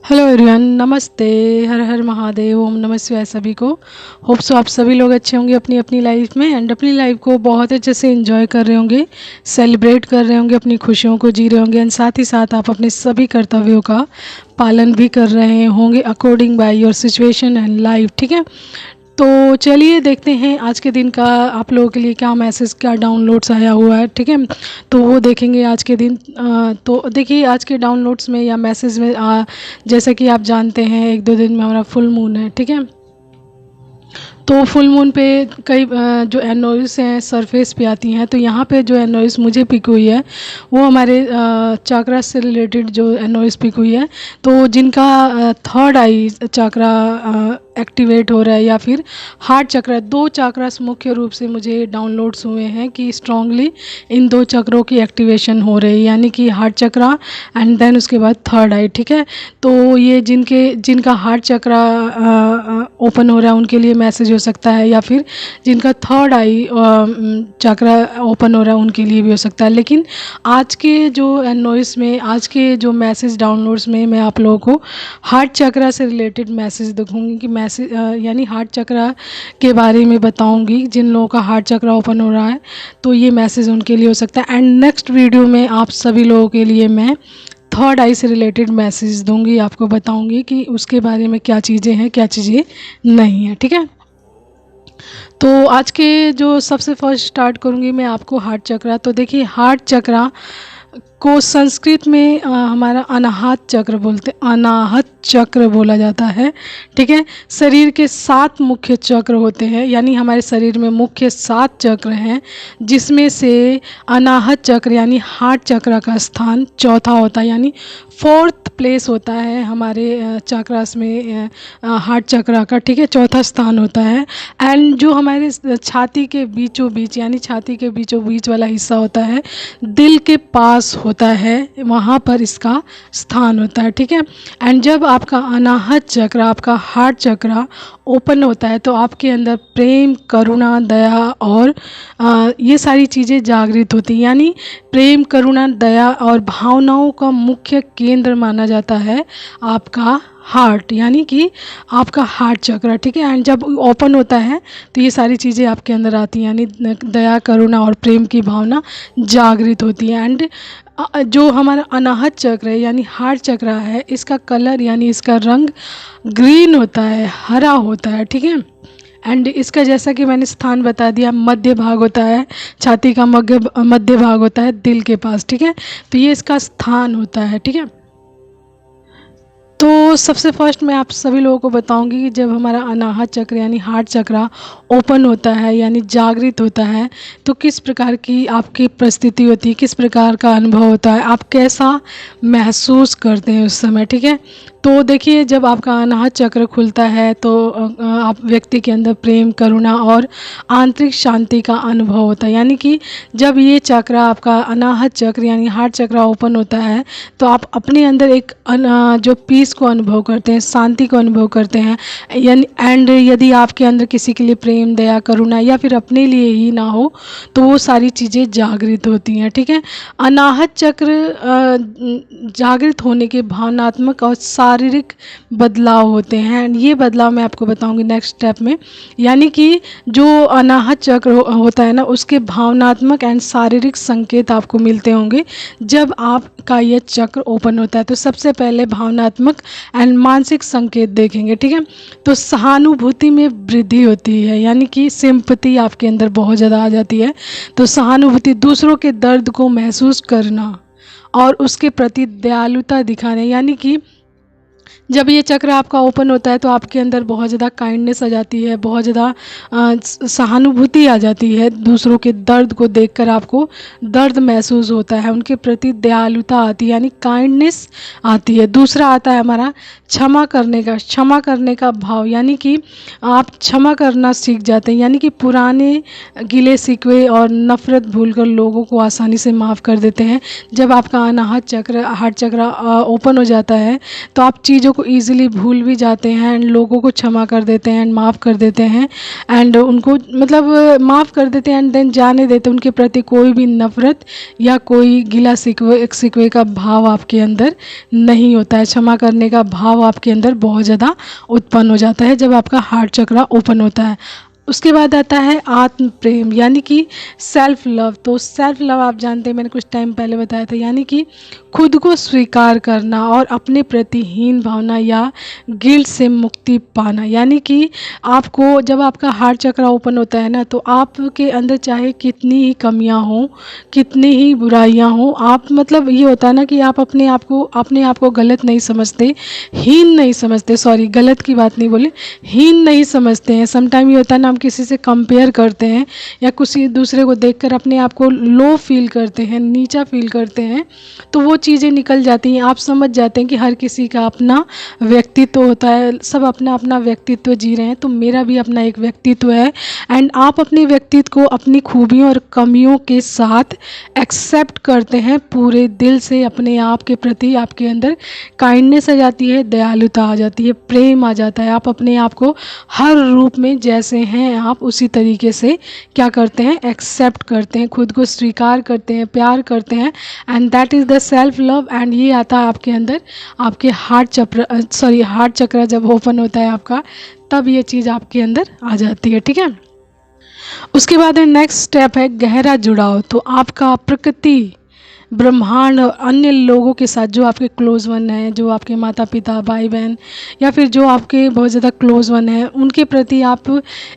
Hello everyone, नमस्ते। हर हर महादेव, ओम नमः शिवाय सभी को। होप सो आप सभी लोग अच्छे होंगे अपनी अपनी लाइफ में एंड अपनी लाइफ को बहुत अच्छे से एंजॉय कर रहे होंगे, सेलिब्रेट कर रहे होंगे, अपनी खुशियों को जी रहे होंगे एंड साथ ही साथ आप अपने सभी कर्तव्यों का पालन भी कर रहे होंगे according by your situation and life. ठीक है, तो चलिए देखते हैं आज के दिन का आप लोगों के लिए क्या मैसेज, क्या डाउनलोड्स आया हुआ है। ठीक है, तो वो देखेंगे आज के दिन। तो देखिए आज के डाउनलोड्स में या मैसेज में जैसा कि आप जानते हैं 1-2 दिन में हमारा फुल मून है। ठीक है, तो फुल मून पे कई जो एनोइस हैं सरफेस पे आती हैं। तो यहाँ पे जो एनोइस मुझे पिक हुई है वो हमारे चाकरा से रिलेटेड जो एनोइस पिक हुई है, तो जिनका थर्ड आई चाकरा एक्टिवेट हो रहा है या फिर हार्ट चक्र, दो चक्रास मुख्य रूप से मुझे डाउनलोड्स हुए हैं कि स्ट्रांगली इन दो चक्रों की एक्टिवेशन हो रही है, यानी कि हार्ट चक्रा एंड देन उसके बाद थर्ड आई। ठीक है, तो ये जिनका हार्ट चक्रा ओपन हो रहा है उनके लिए मैसेज हो सकता है, या फिर जिनका थर्ड आई चक्रा ओपन हो रहा है उनके लिए भी हो सकता है। लेकिन आज के जो नॉइस में, आज के जो मैसेज डाउनलोड्स में मैं आप लोगों को हार्ट चक्रा से रिलेटेड मैसेज दिखाऊंगी कि मैसेज यानी हार्ट चक्रा के बारे में बताऊंगी। जिन लोगों का हार्ट चक्रा ओपन हो रहा है तो ये मैसेज उनके लिए हो सकता है। एंड नेक्स्ट वीडियो में आप सभी लोगों के लिए मैं थर्ड आई से रिलेटेड मैसेज दूंगी, आपको बताऊंगी कि उसके बारे में क्या चीज़ें हैं, क्या चीज़ें नहीं हैं। ठीक है, तो आज के जो सबसे फर्स्ट स्टार्ट करूंगी मैं आपको हार्ट चक्रा। तो देखिए हार्ट चक्रा को संस्कृत में हमारा अनाहत चक्र बोलते, अनाहत चक्र बोला जाता है। ठीक है, शरीर के 7 मुख्य चक्र होते हैं, यानी हमारे शरीर में मुख्य 7 चक्र हैं, जिसमें से अनाहत चक्र यानी हार्ट चक्र का स्थान चौथा होता है, यानी 4th प्लेस होता है हमारे चक्रास में हार्ट चक्र का। ठीक है, चौथा स्थान होता है। एंड जो हमारे छाती के बीचों बीच, यानी छाती के बीचों बीच वाला हिस्सा होता है, दिल के पास होता है, वहाँ पर इसका स्थान होता है। ठीक है, एंड जब आपका अनाहत चक्र, आपका हार्ट चक्र ओपन होता है तो आपके अंदर प्रेम, करुणा, दया और ये सारी चीज़ें जागृत होती हैं। यानी प्रेम, करुणा, दया और भावनाओं का मुख्य केंद्र माना जाता है आपका हार्ट, यानी कि आपका हार्ट चक्र। ठीक है, एंड जब ओपन होता है तो ये सारी चीज़ें आपके अंदर आती हैं, यानी दया, करुणा और प्रेम की भावना जागृत होती है। एंड जो हमारा अनाहत चक्र है यानी हार्ट चक्र है, इसका कलर यानी इसका रंग ग्रीन होता है, हरा होता है। ठीक है, एंड इसका जैसा कि मैंने स्थान बता दिया, मध्य भाग होता है, छाती का मध्य भाग होता है दिल के पास। ठीक है, तो ये इसका स्थान होता है। ठीक है, तो सबसे फर्स्ट मैं आप सभी लोगों को बताऊंगी कि जब हमारा अनाहत चक्र यानी हार्ट चक्र ओपन होता है यानी जागृत होता है तो किस प्रकार की आपकी परिस्थिति होती है, किस प्रकार का अनुभव होता है, आप कैसा महसूस करते हैं उस समय। ठीक है, तो देखिए जब आपका अनाहत चक्र खुलता है तो आप व्यक्ति के अंदर प्रेम, करुणा और आंतरिक शांति का अनुभव होता है। यानी कि जब ये चक्र, आपका अनाहत चक्र यानी हार्ट चक्र ओपन होता है तो आप अपने अंदर एक जो पीस को अनुभव करते हैं, शांति को अनुभव करते हैं। यानी एंड यदि आपके अंदर किसी के लिए प्रेम, दया, करुणा या फिर अपने लिए ही ना हो तो वो सारी चीज़ें जागृत होती हैं। ठीक है, अनाहत चक्र जागृत होने के भावनात्मक और शारीरिक बदलाव होते हैं। ये बदलाव मैं आपको बताऊंगी नेक्स्ट स्टेप में। यानी कि जो अनाहत चक्र होता है ना, उसके भावनात्मक एंड शारीरिक संकेत आपको मिलते होंगे जब आपका ये चक्र ओपन होता है। तो सबसे पहले भावनात्मक एंड मानसिक संकेत देखेंगे। ठीक है, तो सहानुभूति में वृद्धि होती है, यानी कि सिंपैथी आपके अंदर बहुत ज़्यादा आ जाती है। तो सहानुभूति, दूसरों के दर्द को महसूस करना और उसके प्रति दयालुता दिखाना, यानी कि जब ये चक्र आपका ओपन होता है तो आपके अंदर बहुत ज़्यादा काइंडनेस आ जाती है, बहुत ज़्यादा सहानुभूति आ जाती है। दूसरों के दर्द को देखकर आपको दर्द महसूस होता है, उनके प्रति दयालुता आती है यानी काइंडनेस आती है। दूसरा आता है हमारा क्षमा करने का भाव, यानी कि आप क्षमा करना सीख जाते हैं, यानी कि पुराने गिले शिकवे और नफ़रत भूलकर लोगों को आसानी से माफ़ कर देते हैं। जब आपका अनाहत चक्र, हार्ट चक्र ओपन हो जाता है तो आप चीज़ों को ईज़िली भूल भी जाते हैं एंड लोगों को क्षमा कर देते हैं एंड माफ़ कर देते हैं एंड उनको मतलब माफ़ कर देते हैं एंड देन जाने देते हैं। उनके प्रति कोई भी नफ़रत या कोई गिला शिकवे का भाव आपके अंदर नहीं होता है। क्षमा करने का भाव आपके अंदर बहुत ज़्यादा उत्पन्न हो जाता है जब आपका हार्ट चक्रा ओपन होता है। उसके बाद आता है आत्म प्रेम यानी कि सेल्फ लव। तो सेल्फ लव आप जानते हैं, मैंने कुछ टाइम पहले बताया था, यानी कि खुद को स्वीकार करना और अपने प्रति हीन भावना या गिल्ट से मुक्ति पाना। यानी कि आपको जब आपका हार्ट चक्रा ओपन होता है ना, तो आपके अंदर चाहे कितनी ही कमियां हों, कितनी ही बुराइयां हों, आप मतलब ये होता है ना कि आप अपने आप को गलत नहीं समझते, हीन नहीं समझते, सॉरी गलत की बात नहीं बोले, हीन नहीं समझते हैं। समटाइम ये होता है ना, हम किसी से कंपेयर करते हैं या किसी दूसरे को देखकर अपने आप को लो फील करते हैं, नीचा फील करते हैं, तो वो चीज़ें निकल जाती हैं। आप समझ जाते हैं कि हर किसी का अपना व्यक्तित्व होता है, सब अपना अपना व्यक्तित्व जी रहे हैं, तो मेरा भी अपना एक व्यक्तित्व है एंड आप अपने व्यक्तित्व को अपनी खूबियों और कमियों के साथ एक्सेप्ट करते हैं पूरे दिल से। अपने आप के प्रति आपके अंदर काइंडनेस आ जाती है, दयालुता आ जाती है, प्रेम आ जाता है। आप अपने आप को हर रूप में जैसे हैं आप उसी तरीके से क्या करते हैं, एक्सेप्ट करते हैं, खुद को स्वीकार करते हैं, प्यार करते हैं and that is the self love. And ये आता है आपके अंदर, आपके हार्ट चक्र जब ओपन होता है आपका, तब ये चीज़ आपके अंदर आ जाती है। ठीक है, उसके बाद नेक्स्ट स्टेप है गहरा जुड़ाव। तो आपका प्रकृति, ब्रह्मांड और अन्य लोगों के साथ, जो आपके क्लोज वन हैं, जो आपके माता पिता, भाई बहन या फिर जो आपके बहुत ज़्यादा क्लोज वन हैं, उनके प्रति आप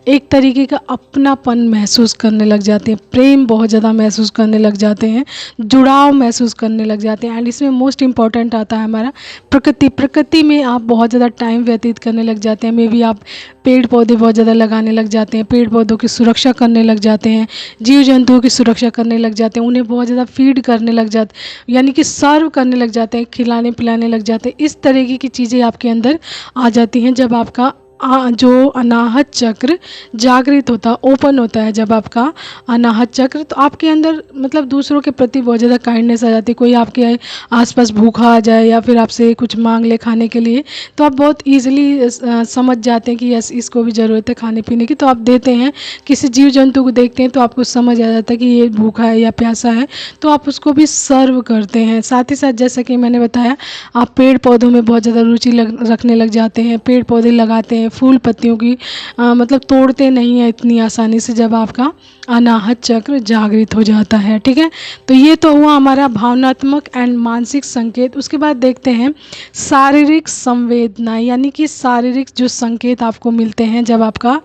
एक तरीके का अपनापन महसूस करने लग जाते हैं, प्रेम बहुत ज़्यादा महसूस करने लग जाते हैं, जुड़ाव महसूस करने लग जाते हैं। एंड इसमें मोस्ट इम्पॉर्टेंट आता है हमारा प्रकृति में आप बहुत ज़्यादा टाइम व्यतीत करने लग जाते हैं। मे बी आप पेड़ पौधे बहुत ज़्यादा लगाने लग जाते हैं, पेड़ पौधों की सुरक्षा करने लग जाते हैं, जीव जंतुओं की सुरक्षा करने लग जाते हैं, उन्हें बहुत ज़्यादा फीड करने लग जाते, यानी कि सर्व करने लग जाते हैं, खिलाने पिलाने लग जाते हैं। इस तरीके की चीज़ें आपके अंदर आ जाती हैं जब आपका जो अनाहत चक्र जागृत होता, ओपन होता है जब आपका अनाहत चक्र, तो आपके अंदर मतलब दूसरों के प्रति बहुत ज़्यादा काइंडनेस आ जाती है। कोई आपके आसपास भूखा आ जाए या फिर आपसे कुछ मांग ले खाने के लिए, तो आप बहुत ईजिली समझ जाते हैं कि यस इसको भी ज़रूरत है खाने पीने की, तो आप देते हैं। किसी जीव जंतु को देखते हैं तो आपको समझ आ जाता है कि ये भूखा है या प्यासा है, तो आप उसको भी सर्व करते हैं। साथ ही साथ जैसा कि मैंने बताया, आप पेड़ पौधों में बहुत ज़्यादा रुचि रखने लग जाते हैं, पेड़ पौधे लगाते हैं, फूल पत्तियों की मतलब तोड़ते नहीं है इतनी आसानी से जब आपका अनाहत चक्र जागृत हो जाता है। ठीक है, तो ये तो हुआ हमारा भावनात्मक एंड मानसिक संकेत। उसके बाद देखते हैं शारीरिक संवेदना, यानी कि शारीरिक जो संकेत आपको मिलते हैं जब आपका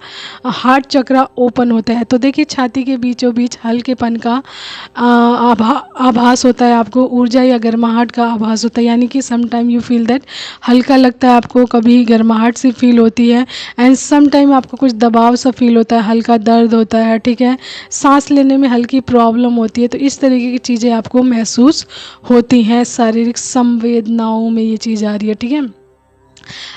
हार्ट चक्र ओपन होता है। तो देखिए, छाती के बीचों बीच हल्केपन का आभास होता है आपको, ऊर्जा या गर्माहट का आभास होता है, यानी कि समटाइम यू फील दैट, हल्का लगता है आपको, कभी गर्माहट सी फील होती है एंड समटाइम आपको कुछ दबाव सा फील होता है, हल्का दर्द होता है। ठीक है, सांस लेने में हल्की प्रॉब्लम होती है। तो इस तरीके की चीज़ें आपको महसूस होती हैं, शारीरिक संवेदनाओं में ये चीज़ आ रही है। ठीक है,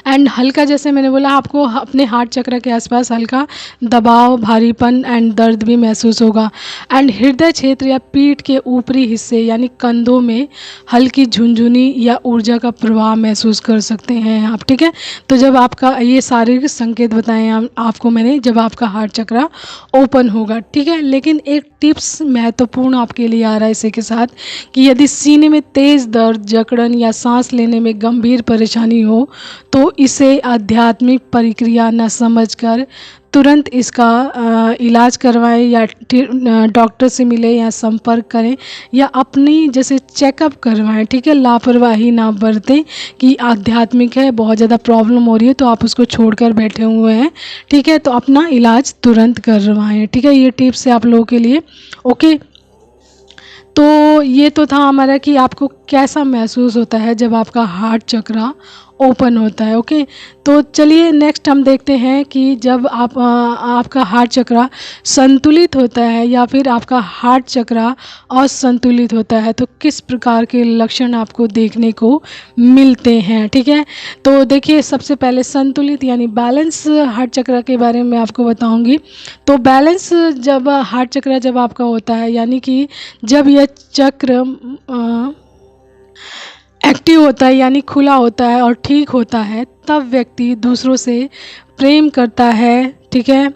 एंड हल्का, जैसे मैंने बोला, आपको अपने हार्ट चक्र के आसपास हल्का दबाव, भारीपन एंड दर्द भी महसूस होगा। एंड हृदय क्षेत्र या पीठ के ऊपरी हिस्से यानी कंधों में हल्की झुनझुनी या ऊर्जा का प्रवाह महसूस कर सकते हैं आप। ठीक है, तो जब आपका ये शारीरिक संकेत बताएं आपको मैंने, जब आपका हार्ट चक्र ओपन होगा। ठीक है, लेकिन एक टिप्स महत्वपूर्ण आपके लिए आ रहा है इसी के साथ, कि यदि सीने में तेज़ दर्द, जकड़न या सांस लेने में गंभीर परेशानी हो, तो इसे आध्यात्मिक प्रक्रिया न समझकर तुरंत इसका इलाज करवाएं या डॉक्टर से मिले या संपर्क करें या अपनी जैसे चेकअप करवाएं। ठीक है, लापरवाही ना बरतें कि आध्यात्मिक है, बहुत ज़्यादा प्रॉब्लम हो रही है तो आप उसको छोड़कर बैठे हुए हैं। ठीक है, तो अपना इलाज तुरंत करवाएं। ठीक है, ये टिप्स है आप लोगों के लिए। ओके, तो ये तो था हमारा कि आपको कैसा महसूस होता है जब आपका हार्ट चक्र ओपन होता है। ओके, तो चलिए नेक्स्ट हम देखते हैं कि जब आपका हार्ट चक्र संतुलित होता है या फिर आपका हार्ट चक्र असंतुलित होता है, तो किस प्रकार के लक्षण आपको देखने को मिलते हैं। ठीक है, तो देखिए, सबसे पहले संतुलित यानी बैलेंस हार्ट चक्र के बारे में आपको बताऊंगी। तो बैलेंस जब हार्ट चक्र जब आपका होता है, यानी कि जब यह चक्र एक्टिव होता है यानी खुला होता है और ठीक होता है, तब व्यक्ति दूसरों से प्रेम करता है, ठीक है,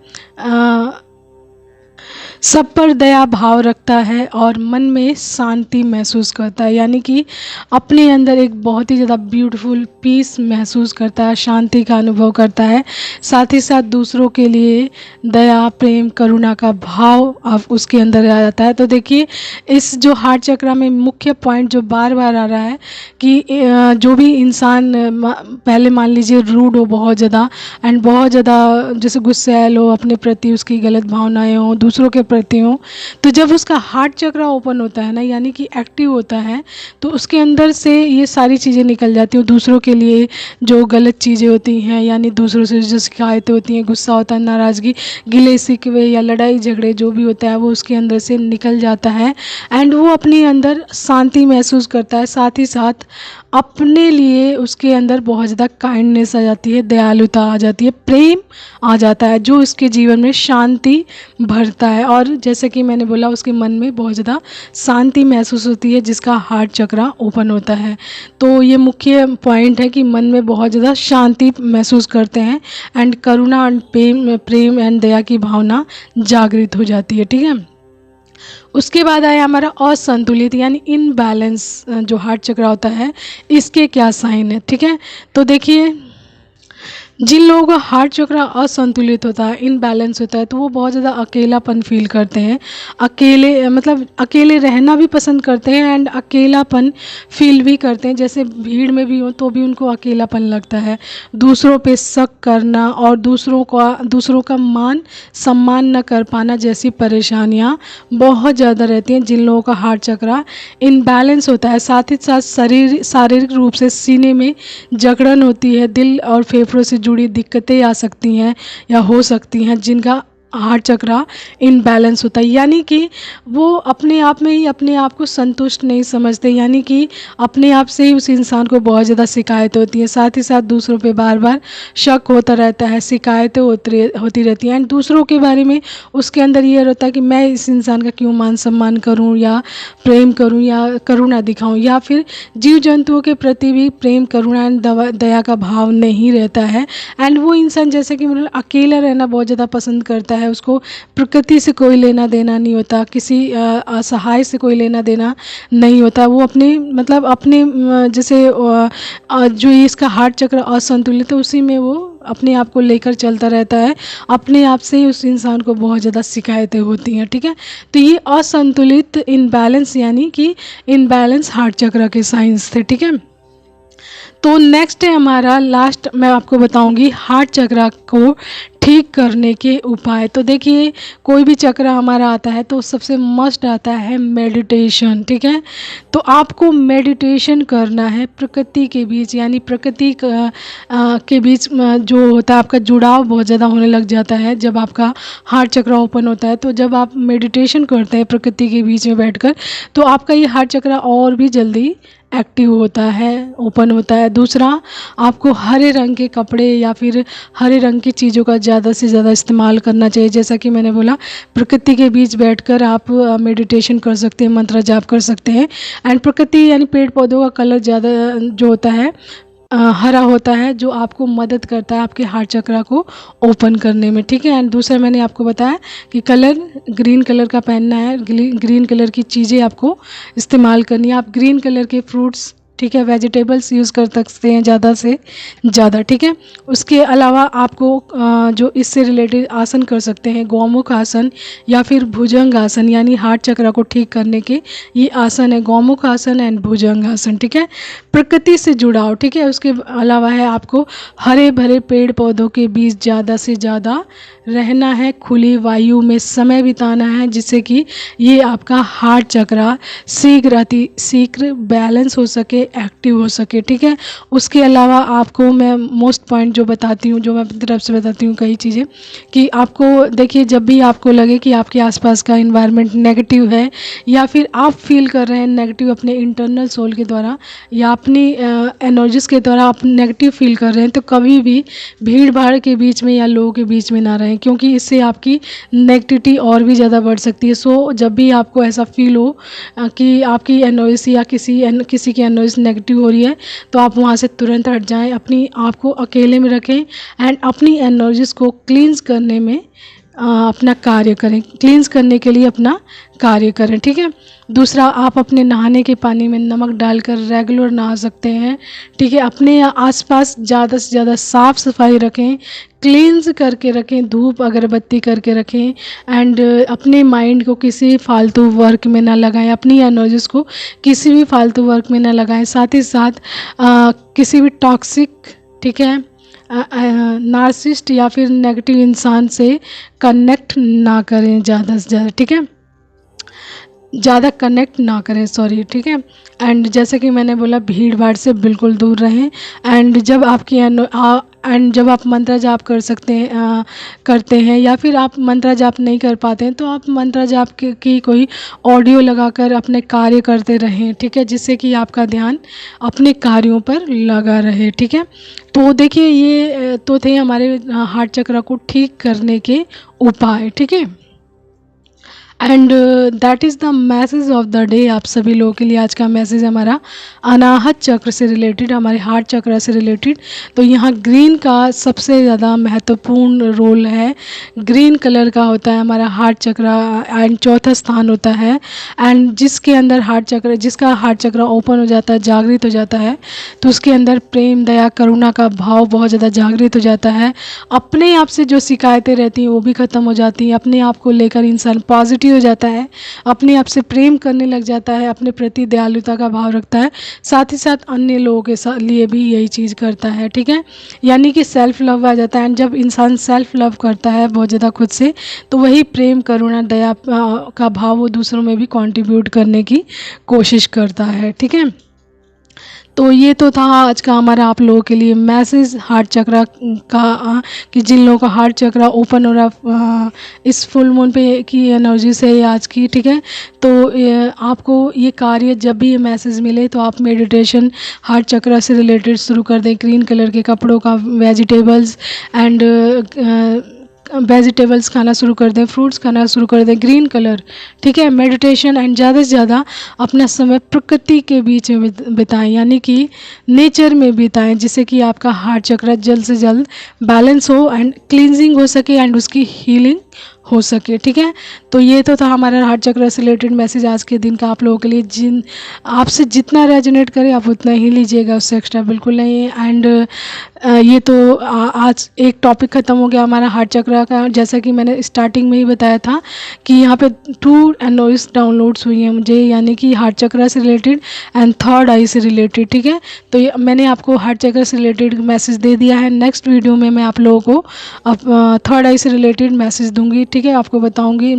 सब पर दया भाव रखता है और मन में शांति महसूस करता है, यानी कि अपने अंदर एक बहुत ही ज़्यादा ब्यूटीफुल पीस महसूस करता है, शांति का अनुभव करता है। साथ ही साथ दूसरों के लिए दया प्रेम करुणा का भाव अब उसके अंदर आ जाता है। तो देखिए इस जो हार्ट चक्र में मुख्य पॉइंट जो बार बार आ रहा है कि जो भी इंसान पहले मान लीजिए रूड हो बहुत ज़्यादा एंड बहुत ज़्यादा जैसे गुस्सैल हो, अपने प्रति उसकी गलत भावनाएं हो, दूसरों के प्रति हो, तो जब उसका हार्ट चक्र ओपन होता है ना, यानी कि एक्टिव होता है, तो उसके अंदर से ये सारी चीज़ें निकल जाती हैं। दूसरों के लिए जो गलत चीज़ें होती हैं, यानी दूसरों से जो शिकायतें होती हैं, गुस्सा होता है, नाराज़गी, गिले शिकवे या लड़ाई झगड़े जो भी होता है वो उसके अंदर से निकल जाता है एंड वो अपने अंदर शांति महसूस करता है। साथ ही साथ अपने लिए उसके अंदर बहुत ज़्यादा काइंडनेस आ जाती है, दयालुता आ जाती है, प्रेम आ जाता है, जो उसके जीवन में शांति भरता है। और जैसे कि मैंने बोला उसके मन में बहुत ज़्यादा शांति महसूस होती है जिसका हार्ट चक्र ओपन होता है। तो ये मुख्य पॉइंट है कि मन में बहुत ज़्यादा शांति महसूस करते हैं एंड करुणा एंड प्रेम एंड दया की भावना जागृत हो जाती है, ठीक है। उसके बाद आया हमारा असंतुलित यानी इनबैलेंस जो हार्ट चक्र होता है, इसके क्या साइन है, ठीक है। तो देखिए जिन लोगों का हार्ट चक्र असंतुलित होता है, इनबैलेंस होता है, तो वो बहुत ज़्यादा अकेलापन फील करते हैं, अकेले मतलब अकेले रहना भी पसंद करते हैं एंड अकेलापन फील भी करते हैं। जैसे भीड़ में भी हो तो भी उनको अकेलापन लगता है, दूसरों पे शक करना और दूसरों का मान सम्मान न कर पाना जैसी परेशानियाँ बहुत ज़्यादा रहती हैं जिन लोगों का हार्ट चक्र इनबैलेंस होता है। साथ ही साथ शारीरिक रूप से सीने में जकड़न होती है, दिल और फेफड़ों से जुड़ी दिक्कतें आ सकती हैं या हो सकती हैं जिनका हार्ट चक्र इनबैलेंस होता है, यानी कि वो अपने आप में ही अपने आप को संतुष्ट नहीं समझते, यानी कि अपने आप से ही उस इंसान को बहुत ज़्यादा शिकायत होती है। साथ ही साथ दूसरों पे बार बार शक होता रहता है, शिकायतें होती रहती हैं एंड दूसरों के बारे में उसके अंदर ये रहता है कि मैं इस इंसान का क्यों मान सम्मान करूं या प्रेम करूं या करुणा दिखाऊं, या फिर जीव जंतुओं के प्रति भी प्रेम करुणा एंड दया का भाव नहीं रहता है एंड वो इंसान जैसे कि मतलब अकेला रहना बहुत ज़्यादा पसंद करता है। उसको प्रकृति से कोई लेना देना नहीं होता, किसी असहाय से कोई लेना देना नहीं होता। वो अपने मतलब अपने जैसे जो इसका हार्ट चक्र असंतुलित है उसी में वो अपने आप को लेकर चलता रहता है, अपने आप से ही उस इंसान को बहुत ज़्यादा शिकायतें होती हैं, ठीक है। तो ये असंतुलित इनबैलेंस यानी कि इनबैलेंस हार्ट चक्र के साइंस थे, ठीक है। तो नेक्स्ट है हमारा लास्ट, मैं आपको बताऊंगी हार्ट चक्र को ठीक करने के उपाय। तो देखिए कोई भी चक्र हमारा आता है तो सबसे मस्ट आता है मेडिटेशन, ठीक है। तो आपको मेडिटेशन करना है प्रकृति के बीच, यानी प्रकृति के बीच जो होता है आपका जुड़ाव बहुत ज़्यादा होने लग जाता है जब आपका हार्ट चक्र ओपन होता है। तो जब आप मेडिटेशन करते हैं प्रकृति के बीच में बैठकर तो आपका ये हार्ट चक्र और भी जल्दी एक्टिव होता है, ओपन होता है। दूसरा, आपको हरे रंग के कपड़े या फिर हरे रंग की चीज़ों का ज़्यादा से ज़्यादा इस्तेमाल करना चाहिए। जैसा कि मैंने बोला प्रकृति के बीच बैठकर आप मेडिटेशन कर सकते हैं, मंत्र जाप कर सकते हैं एंड प्रकृति यानी पेड़ पौधों का कलर ज़्यादा जो होता है हरा होता है, जो आपको मदद करता है आपके हार्ट चक्र को ओपन करने में, ठीक है। एंड दूसरा मैंने आपको बताया कि कलर ग्रीन कलर का पहनना है, ग्रीन कलर की चीज़ें आपको इस्तेमाल करनी है। आप ग्रीन कलर के फ्रूट्स, ठीक है, वेजिटेबल्स यूज़ कर सकते हैं ज़्यादा से ज़्यादा, ठीक है। उसके अलावा आपको जो इससे रिलेटेड आसन कर सकते हैं, गौमुख आसन या फिर भुजंग आसन, यानी हार्ट चक्र को ठीक करने के ये आसन है, गौमुख आसन एंड भुजंग आसन, ठीक है। प्रकृति से जुड़ाव, ठीक है। उसके अलावा है आपको हरे भरे पेड़ पौधों के बीच ज़्यादा से ज़्यादा रहना है, खुली वायु में समय बिताना है जिससे कि ये आपका हार्ट चक्र शीघ्र बैलेंस हो सके, एक्टिव हो सके, ठीक है। उसके अलावा आपको मैं मोस्ट पॉइंट जो बताती हूँ, जो मैं अपनी तरफ से बताती हूँ कई चीज़ें, कि आपको देखिए जब भी आपको लगे कि आपके आसपास का इन्वायरमेंट नेगेटिव है या फिर आप फील कर रहे हैं नेगेटिव अपने इंटरनल सोल के द्वारा या अपनी एनर्जीज के द्वारा आप नेगेटिव फील कर रहे हैं, तो कभी भी भीड़ भाड़ के बीच में या लोगों के बीच में ना रहें, क्योंकि इससे आपकी नेगेटिविटी और भी ज़्यादा बढ़ सकती है। सो जब भी आपको ऐसा फील हो कि आपकी एनर्जी या किसी की एनर्जी नेगेटिव हो रही है तो आप वहाँ से तुरंत हट जाएं, अपनी आप को अकेले में रखें एंड अपनी एनर्जीज़ को क्लींस करने में अपना कार्य करें, क्लींस करने के लिए अपना कार्य करें, ठीक है। दूसरा, आप अपने नहाने के पानी में नमक डालकर रेगुलर नहा सकते हैं, ठीक है। अपने आसपास ज़्यादा से ज़्यादा साफ़ सफाई रखें, क्लींस करके रखें, धूप अगरबत्ती करके रखें एंड अपने माइंड को किसी फालतू वर्क में ना लगाएं, अपनी एनर्जीज़ को किसी भी फालतू वर्क में ना लगाएं। साथ ही साथ किसी भी टॉक्सिक, ठीक है, नार्सिस्ट या फिर नेगेटिव इंसान से कनेक्ट ना करें ज़्यादा से ज़्यादा, ठीक है, ज़्यादा कनेक्ट ना करें, सॉरी, ठीक है। एंड जैसे कि मैंने बोला, भीड़ भाड़ से बिल्कुल दूर रहें एंड जब जब आप मंत्र जाप करते हैं या फिर आप मंत्र जाप नहीं कर पाते हैं तो आप मंत्र जाप की कोई ऑडियो लगाकर अपने कार्य करते रहें, ठीक है, जिससे कि आपका ध्यान अपने कार्यों पर लगा रहे, ठीक है। तो देखिए, ये तो थे हमारे हार्ट चक्र को ठीक करने के उपाय, ठीक है। And that is the message of the day. आप सभी लोगों के लिए आज का मैसेज हमारा अनाहत चक्र से रिलेटेड, हमारे हार्ट चक्र से रिलेटेड। तो यहाँ ग्रीन का सबसे ज़्यादा महत्वपूर्ण रोल है, ग्रीन कलर का होता है हमारा हार्ट चक्र एंड चौथा स्थान होता है। एंड जिसके अंदर जिसका हार्ट चक्र ओपन हो जाता है, जागृत हो जाता है, तो उसके अंदर प्रेम, दया, करुणा का भाव बहुत ज़्यादा जागृत हो जाता है। अपने आप से जो शिकायतें रहती हैं वो भी ख़त्म हो जाती हैं, अपने आप को लेकर इंसान पॉजिटिव हो जाता है, अपने आप से प्रेम करने लग जाता है, अपने प्रति दयालुता का भाव रखता है, साथ ही साथ अन्य लोगों के लिए भी यही चीज़ करता है, ठीक है। यानी कि सेल्फ लव आ जाता है एंड जब इंसान सेल्फ लव करता है बहुत ज़्यादा खुद से, तो वही प्रेम, करुणा, दया का भाव वो दूसरों में भी कंट्रीब्यूट करने की कोशिश करता है, ठीक है। तो ये तो था आज का हमारा आप लोगों के लिए मैसेज हार्ट चक्र का, कि जिन लोगों का हार्ट चक्र ओपन हो रहा इस फुल मून पे की एनर्जी से आज की, ठीक है। तो आपको ये कार्य जब भी ये मैसेज मिले तो आप मेडिटेशन हार्ट चक्र से रिलेटेड शुरू कर दें, ग्रीन कलर के कपड़ों का, वेजिटेबल्स खाना शुरू कर दें, फ्रूट्स खाना शुरू कर दें, ग्रीन कलर, ठीक है। मेडिटेशन एंड ज़्यादा से ज़्यादा अपना समय प्रकृति के बीच में बिताएं, यानी कि नेचर में बिताएं, जिससे कि आपका हार्ट चक्र जल्द से जल्द बैलेंस हो एंड क्लींजिंग हो सके एंड उसकी हीलिंग हो सके, ठीक है। तो ये तो था हमारा हार्ट चक्र से रिलेटेड मैसेज आज के दिन का आप लोगों के लिए। आपसे जितना रेजोनेट करे आप उतना ही लीजिएगा, उससे एक्स्ट्रा बिल्कुल नहीं है। एंड ये तो आज एक टॉपिक ख़त्म हो गया हमारा हार्ट चक्र का। जैसा कि मैंने स्टार्टिंग में ही बताया था कि यहाँ पे 2 एनओएस डाउनलोड्स हुई हैं मुझे, यानी कि हार्ट चक्र से रिलेटेड एंड थर्ड आई से रिलेटेड, ठीक है। तो मैंने आपको हार्ट चक्र से रिलेटेड मैसेज दे दिया है। नेक्स्ट वीडियो में मैं आप लोगों को अब थर्ड आई से रिलेटेड मैसेज दूंगी, ठीक है। आपको बताऊंगी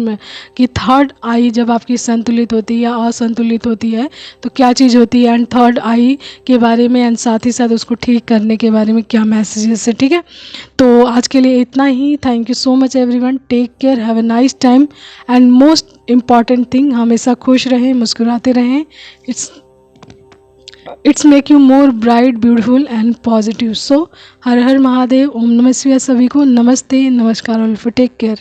कि थर्ड आई जब आपकी संतुलित होती है या असंतुलित होती है तो क्या चीज़ होती है, एंड थर्ड आई के बारे में एंड साथ ही साथ उसको ठीक करने के बारे में क्या मैसेजेस है, ठीक है। तो आज के लिए इतना ही। Thank you so much everyone, take care, have a nice time and most important thing, हमेशा खुश रहें, मुस्कुराते रहें। It's make you more bright, beautiful and positive. So हर हर महादेव, ओम नमः शिवाय। सभी को नमस्ते, नमस्कार, टेक केयर।